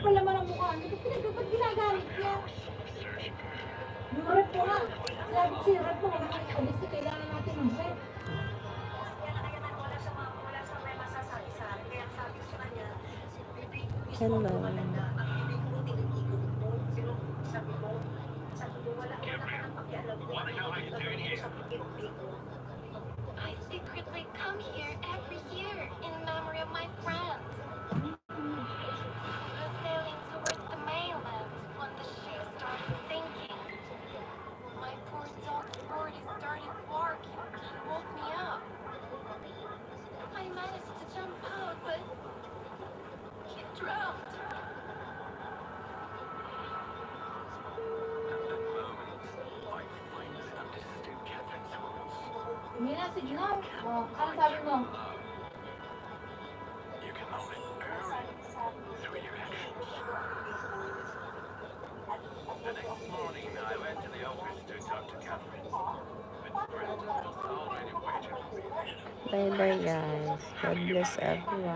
kapal naman ang mukha. Hindi ko ba't ginagamit niya? Yung rep mo nga. Sabi si rep mo, alis na kailangan natin ng rep. Hello. I secretly come here every year in memory of my friends. We were sailing towards the mainland when the ship started sinking. My poor dog Sporty started barking and woke me up. I managed to jump out, but he drowned. Hindi na, sige na. Oh, ano sabi mo? Bye bye guys. God bless everyone.